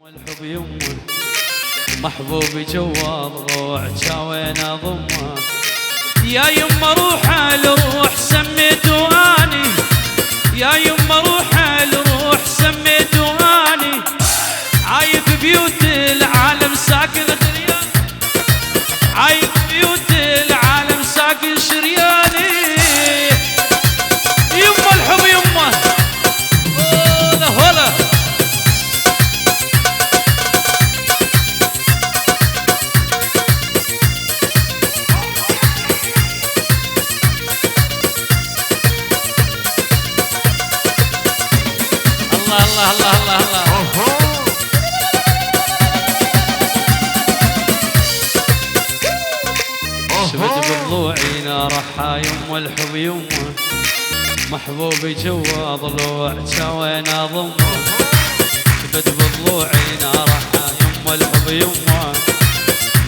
الحب يمه محبوبي جوا ضلوع جاوين اضمه يا يمه روح الروح سميته اني يا يمه روح الروح سميته اني عايف بيوت العالم ساكن خريان عايف بيوت العالم ساكن شرياني يمه الحب يمه هلا هلا الله الله الله الله شفت بضلوعي نارها يمه الحب يمه محبوبي جوا ضلوع جاوين اضمه شفت بضلوعي نارها يمه الحب يمه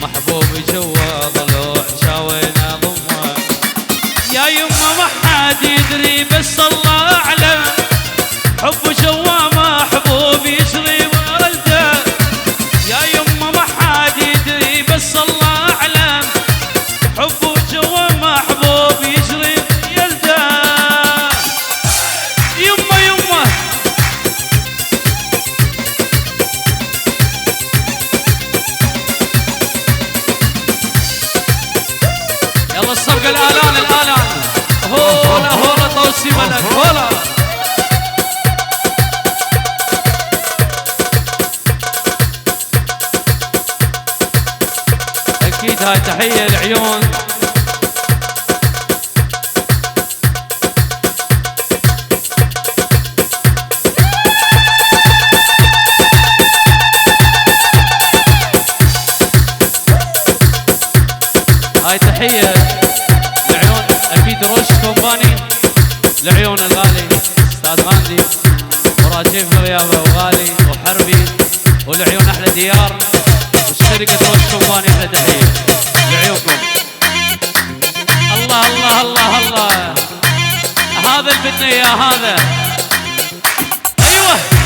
محبوبي جوا ضلوع جاوين اضمه يا يمه ما حد يدري بس الله اعلم حب جوا محبوب يشري والده يا يمه ما حد يدري بس الله اعلم حب جوا محبوب يشري يلده يمه يمه يلا الصفقه الالان الالان هولا هولا طوسي ملك هولا أكيد هاي تحية العيون هاي تحية العيون أكيد روش كومباني العيون الغالي أستاذ غاندي وراجيف الغيابة وغالي وحربي والعيون أحلى ديار شركة روش كومباني احلى تحية لعيونكم الله الله الله الله هذا اللي بدنا اياه هذا ايوه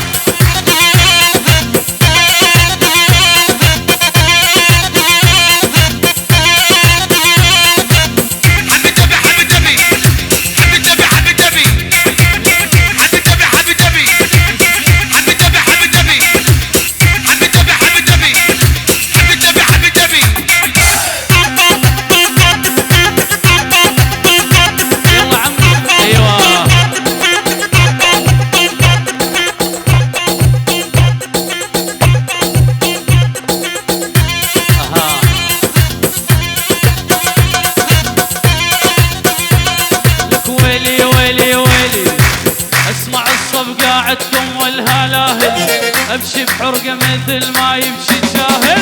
قاعدكم والهلاهل ابشي بحرقه مثل ما يمشي جاهل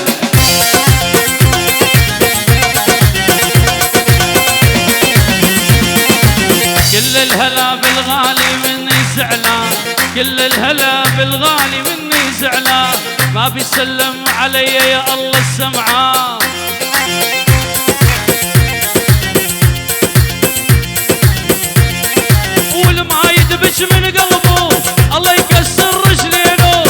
كل الهلا بالغالي مني زعلان كل الهلا بالغالي مني زعلان ما بيسلم علي يا الله السمعان والما يدبش من قلبه الله يكسر رجلينه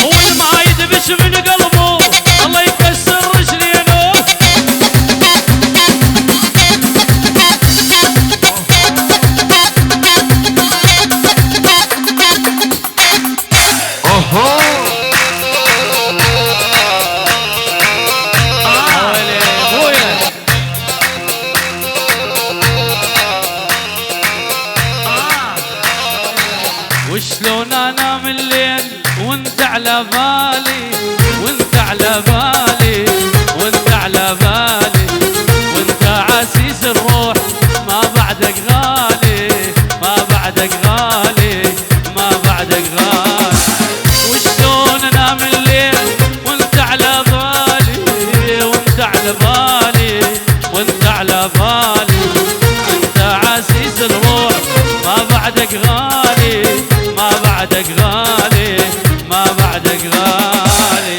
والما يدبش من قلبه الله يكسر رجلينه وشلون انام الليل وانت على بالي وانت على بالي وانت على بالي وانت عسيس الروح ما بعدك غالي ما بعدك غالي ما بعدك غالي وشلون انام الليل وانت على بالي وانت على بالي وانت على بالي وانت عسيس الروح ما بعدك غالي ما بعدك غالي ما بعدك غالي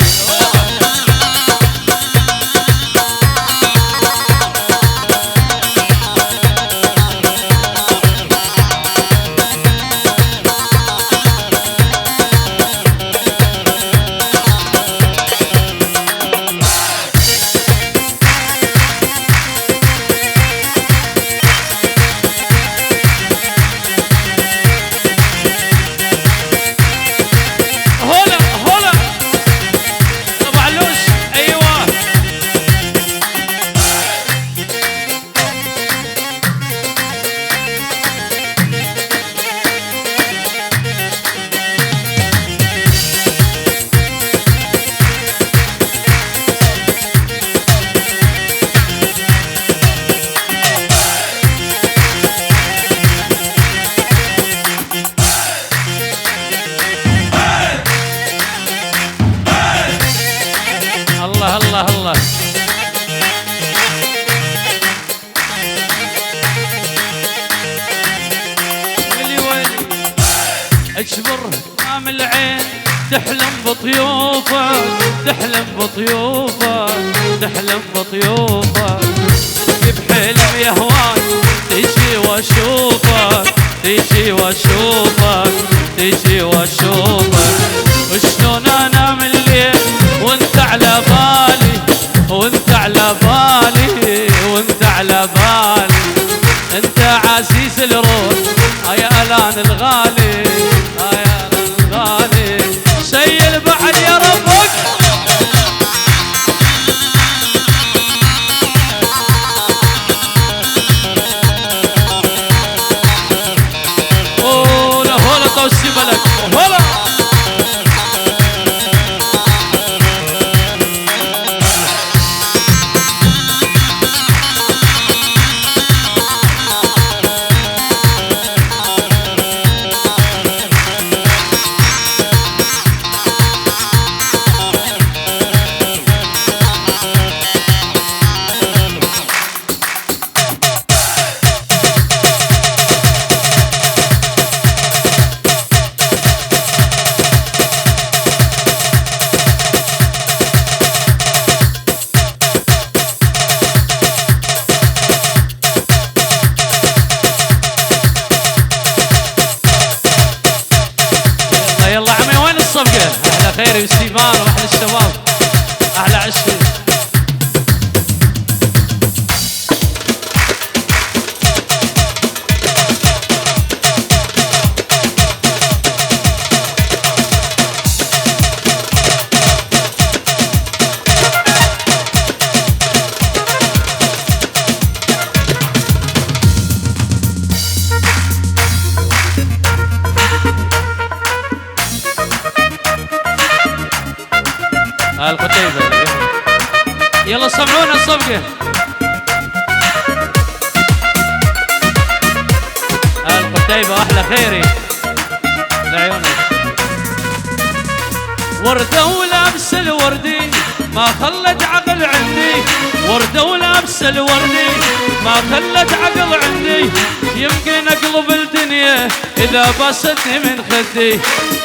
تجبر امام العين تحلم بطيوفك تحلم بطيوفك تحلم بطيوفك بحلم يهواك تجي واشوفك تجي واشوفك تجي واشوفك وشلون انام الليل وانت على بالي وانت على بالي وانت على بالي انت عزيز الروح يا الان الغالي يا الان الغالي شيل بعد يا ربك هولا هولا توسي بلك هولا احلى خيري وسيمان واحلى الشباب احلى عشري القتيبة يلا سمعونا الصفقة القتيبة أحلى خيري لعيونك وردة ولابس الوردي ما خلت عقل عندي وردة ولابس الوردي ما خلت عقل عندي يمكن اقلب الدنيا اذا باستني من خدي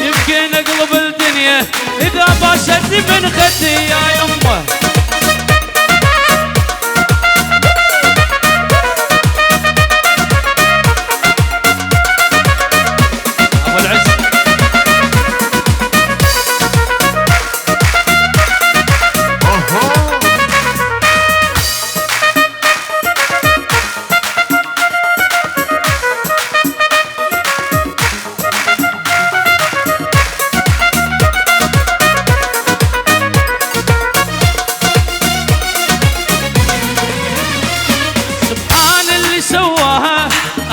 يمكن اقلب الدنيا اذا باستني من خدي يا يمه ابو العز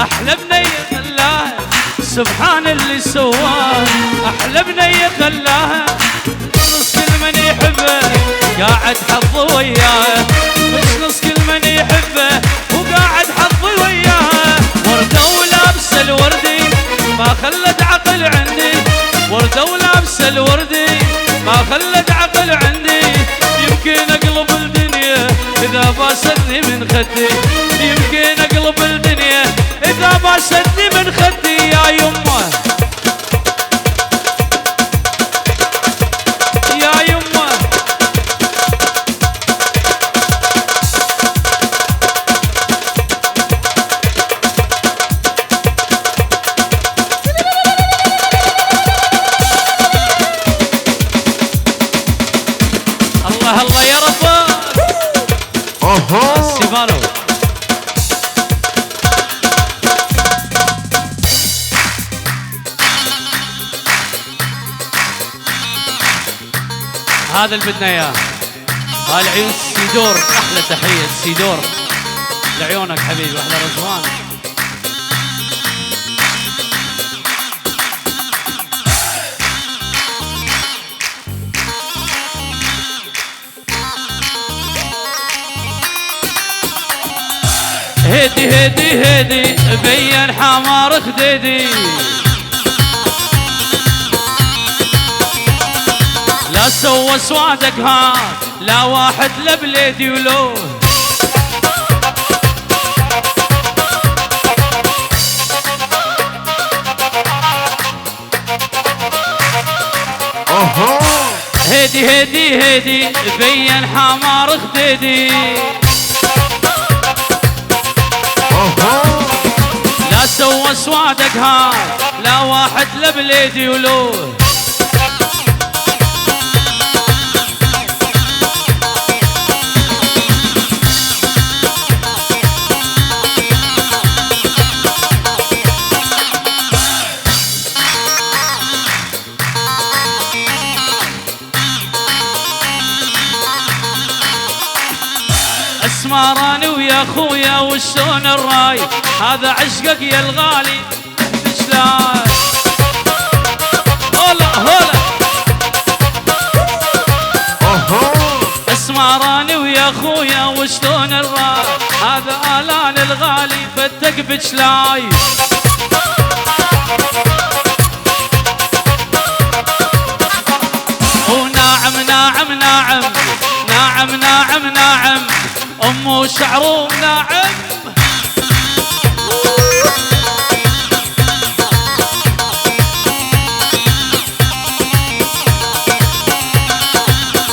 احلى بنية خلاها سبحان اللي سواها احلى بنية خلاها نص كل من يحبه قاعد حظه وياه نص كل من يحبه وقاعد حظه وياه وردة ولابس الوردي ما خلت عقل عندي وردة ولابس الوردي ما خلت عقل عندي يمكن اقلب الدنيا اذا باستني من خدي يمكن اقلب الدنيا إذا ما شدني من خدي يا يمه يا يمه الله الله يا ربك السيفانو هذا اللي بدنا اياه العيون السيدور احلى تحيه السيدور لعيونك حبيبي احلى رضوان هدي هدي هدي بين حمار خديدي لا سوى سوادك ها لا واحد لا بليدي ولو هيدي هيدي هيدي بين حمار خديدي لا سوى سوادك هاي لا واحد لبليدي ولو اسمراني ويا خويا وشون الراي هذا عشقك يا الغالي شلون هولا هولا اسمراني ويا خويا وشلون الراي هذا آلان الغالي فتك بشلاي وناعم ناعم ناعم ناعم ناعم ناعم أمه شعره ناعم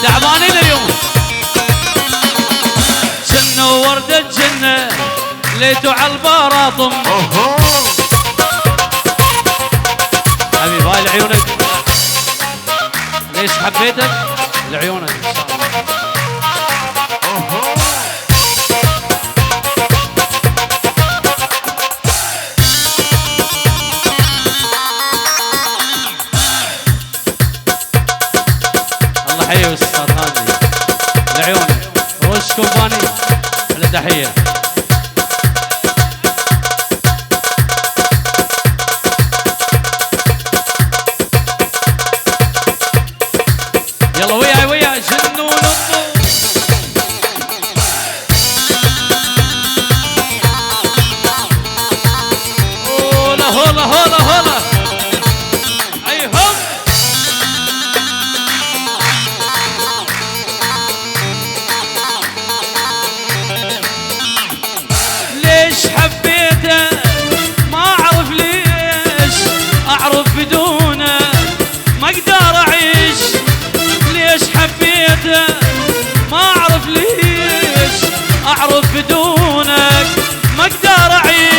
تعبانين اليوم جنة وردة جنة ليتوا على البراطم حبيبي هاي لعيونك ليش حبيتك لعيونك إن شاء الله حي استاذ هادي لعيونك روش كومباني على تحيه يلا وياي وياي جنون هولا هولا هولا هولا ايهم ليش حبيته ما اعرف ليش اعرف بدونه ما اقدر اعيش ليش حبيته ما اعرف ليش اعرف بدونك ما اقدر اعيش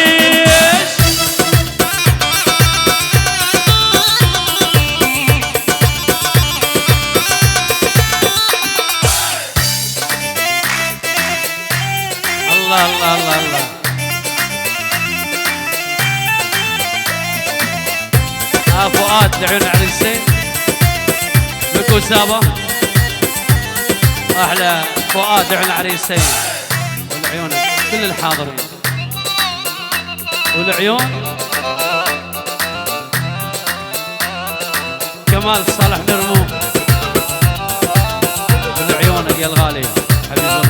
الله الله الله الله فؤاد لعيون العريسين بكو سابا احلى فؤاد لعيون العريسين والعيونك كل الحاضرين والعيون كمال صالح نرمو والعيونك يا الغالي حبيبي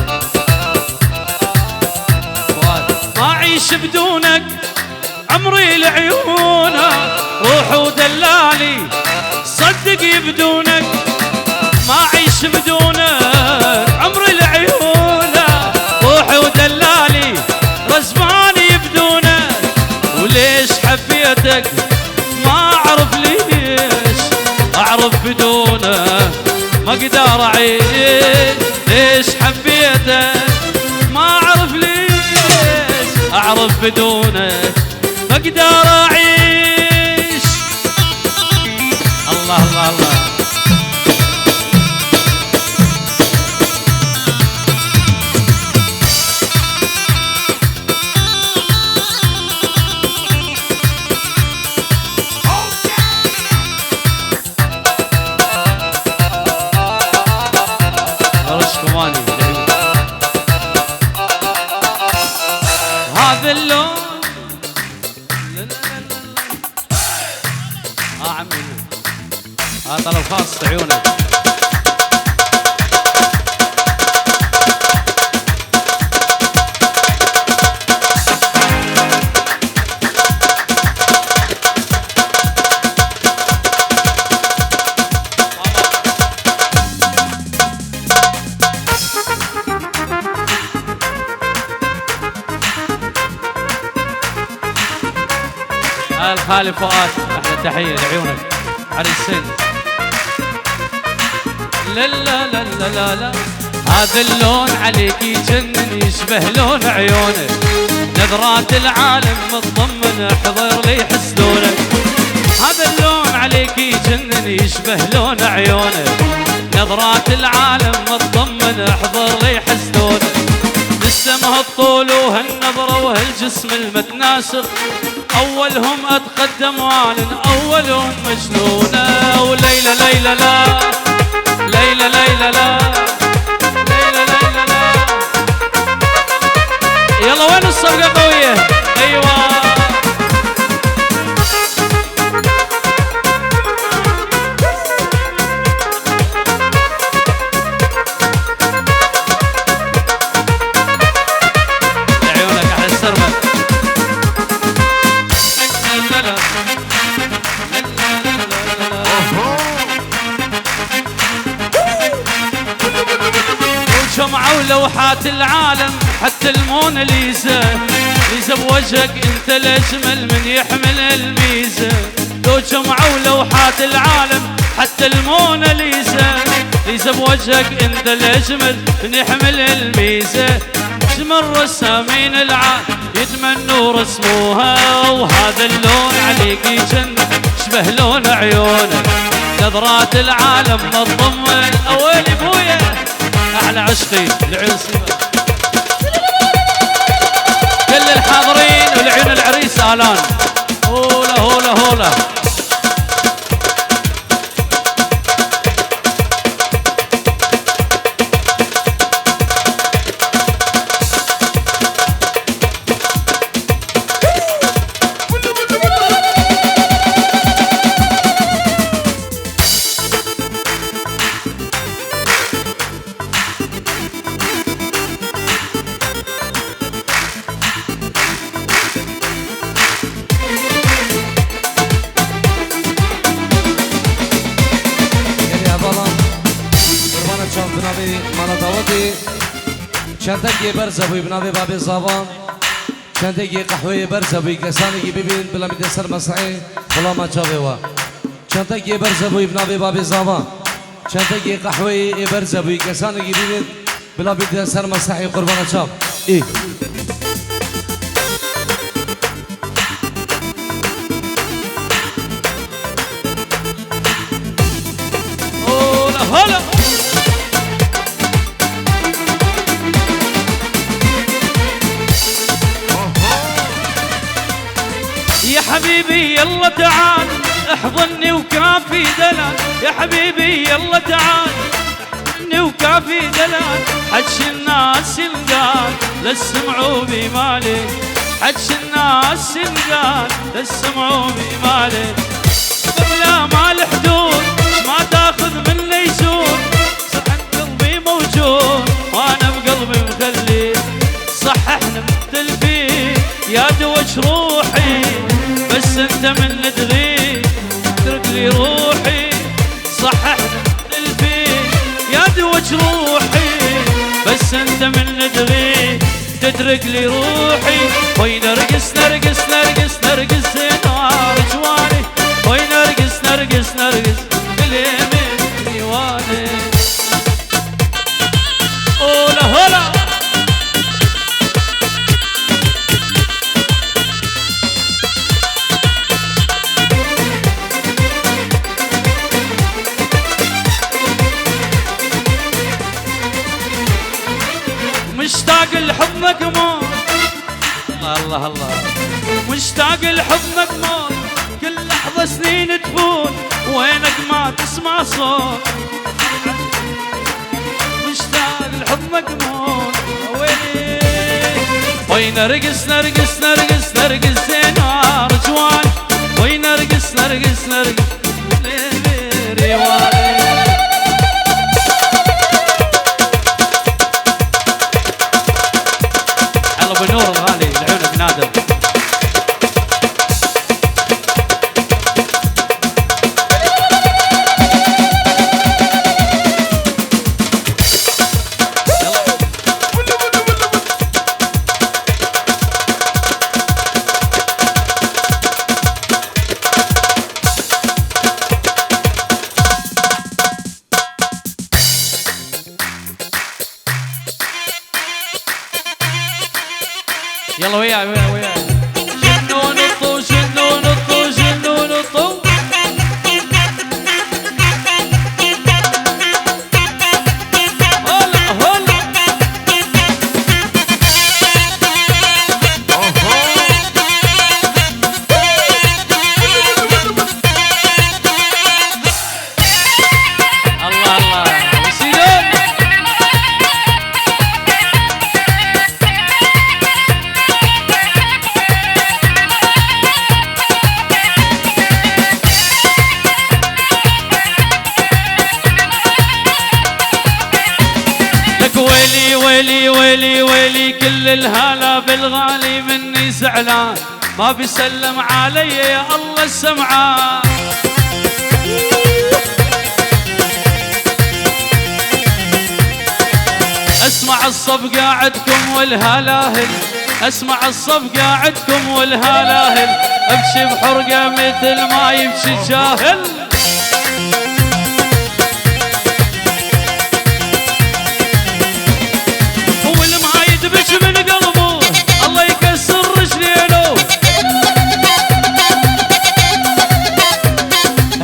فؤاد ما اعيش بدونك عمري لعيونك روح ودلالي صدق بدونك ما اعيش بدونك عمري لعيونك روح ودلالي رزماني بدونك وليش حبيتك ما اعرف ليش اعرف بدونك ما اقدر اعيش ليش حبيتك ما اعرف ليش اعرف بدونك ما اقدر اعيش الله الله الله رشكماني هذا اللون عمي هذا طلب خاص عيونك الخالي فؤاد احلى تحيه لعيونك عريسين لا لا لا لا لا لا. هذا اللون عليك يجنن يشبه لون عيونك، نظرات العالم متضمن احضر لي يحسدونك. هذا اللون عليك يجنن يشبه لون عيونك، نظرات العالم متضمن احضر لي يحسدونك. جسمها الطول وهالنظرة وهالجسم المتناسق، أولهم أتقدم وعلن أولهم مجنونة. وليلى ليلى لا ليلى ليلى لا ليلى ليلى لا. يلا وين الصفقة قوية؟ أيوة شمعوا لوحات العالم حتى الموناليزا، ليزا بوجهك انت الاجمل من يحمل الميزه. لو جمعوا لوحات العالم حتى الموناليزا، ليزا بوجهك انت الاجمل من يحمل الميزه. جمل رسامين العالم يتمنوا رسموها، وهذا اللون عليك يجن شبه لون عيونك، نظرات العالم متضمن. اويلي بويا احلى عشقي العيون سيما، كل الحاضرين والعيون العريس الان. هولا هولا هولا. چندگی برزبوی بنابه باب زبان، چندگی قهوه برزبوی کسانی ببین بلا میده سر مسعی بلا ما چاوه وا. چندگی برزبوی بنابه باب زبان، چندگی قهوه برزبوی کسانی ببین بلا میده سر مسعی قربان چاو. ای هولا هولا. يا حبيبي يلا تعال احضني وكافي دلال، يا حبيبي يلا تعال احضني وكافي دلال. حج الناس ينقال للسمعوا بمالي، حج الناس ينقال للسمعوا بمالي. قبل ما الحدود ما تاخذ من ليسون، صحن قلبي موجود وانا بقلبي مخلي. صح احنا مختلفين يا دوج روحي، بس انت من ندغي اترك لي روحي. صح احنا مختلفين يا دوج روحي، بس انت من ندغي تترك لي روحي. وين نرقص نرقص نرقص نرقص نار جواني، وين نرقص نرقص نرقص اليمين ديواني. هولا هولا. مشتاق لحضنك موت، الله الله. مشتاق لحضنك موت، كل لحظة سنين تفوت وينك ما تسمع صوت. مشتاق لحضنك موت ويلي. وين نرقص نرقص نرقص نرقص نار جوان، وين نرقص نرقص نرقص ريوان. بنور الغالي لعيونك نادر. الاعلان ما بيسلم علي يا الله السمعان. اسمع الصب قاعدكم والهلاهل، اسمع الصب قاعدكم والهلاهل، ابشي بحرقه مثل ما يمشي الجاهل. والما يدبش من قلبه الله يكسر رجلينه.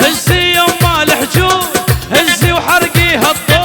هزي يما الحجوم هزي وحرقي هالطول.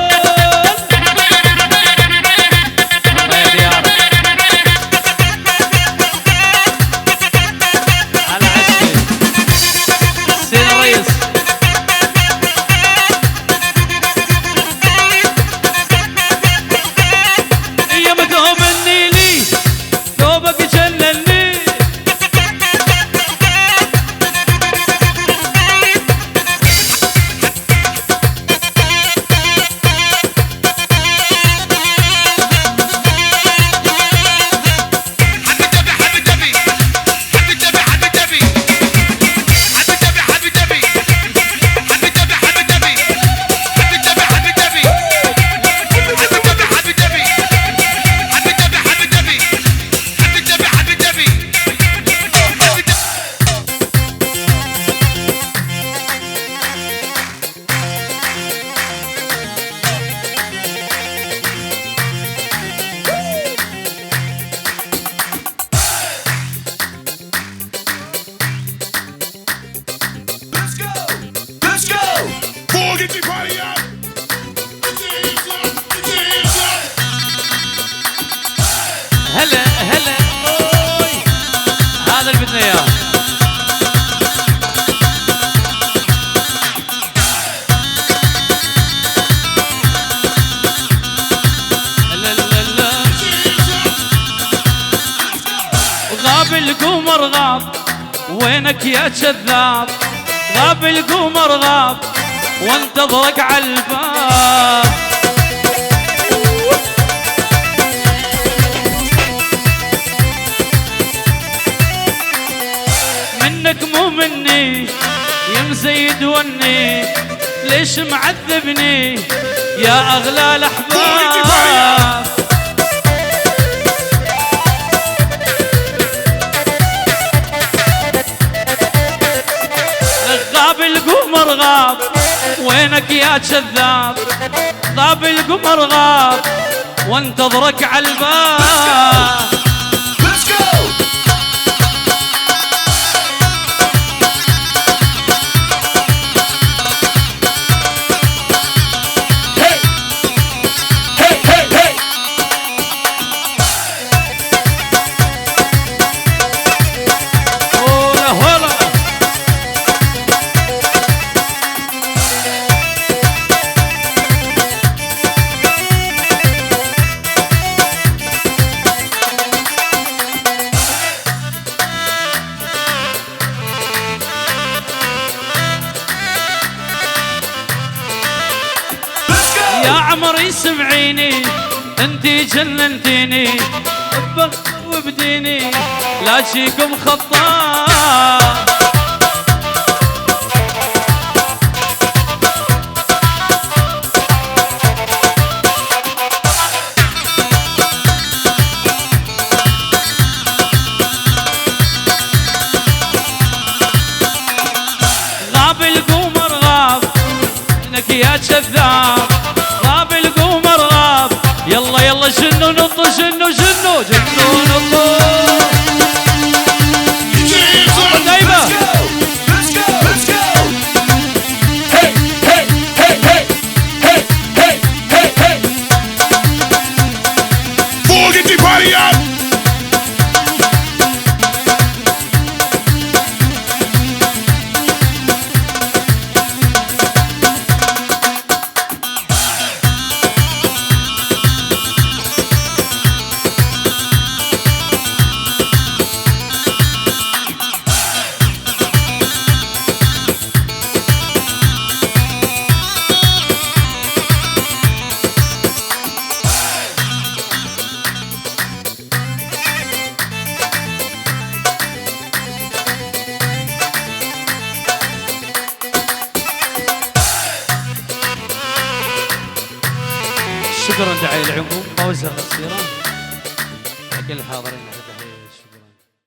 هلا هلا اوي هذا اللي بدنا اياه. لا لا لا غاب القمر غاب وينك يا كذاب، غاب القمر غاب وانتظرك عالباب. منك مو مني يا مزيد وني، ليش معذبني يا اغلى الاحباب. غاب القمر غاب وينك يا كذاب، غاب القمر غاب وانتظرك عالباب. يا عمري سمعيني انتي جننتيني بخ وبديني لا تجيكم خطاب. غاب القمر غاب انك يا كذاب، غاب القمر غاب يلا يلا جنوا نطوا جنوا جنوا جنوا نطوا. شكرا دعي لعمكم، فوزة قصيرة لكل الحاضرين.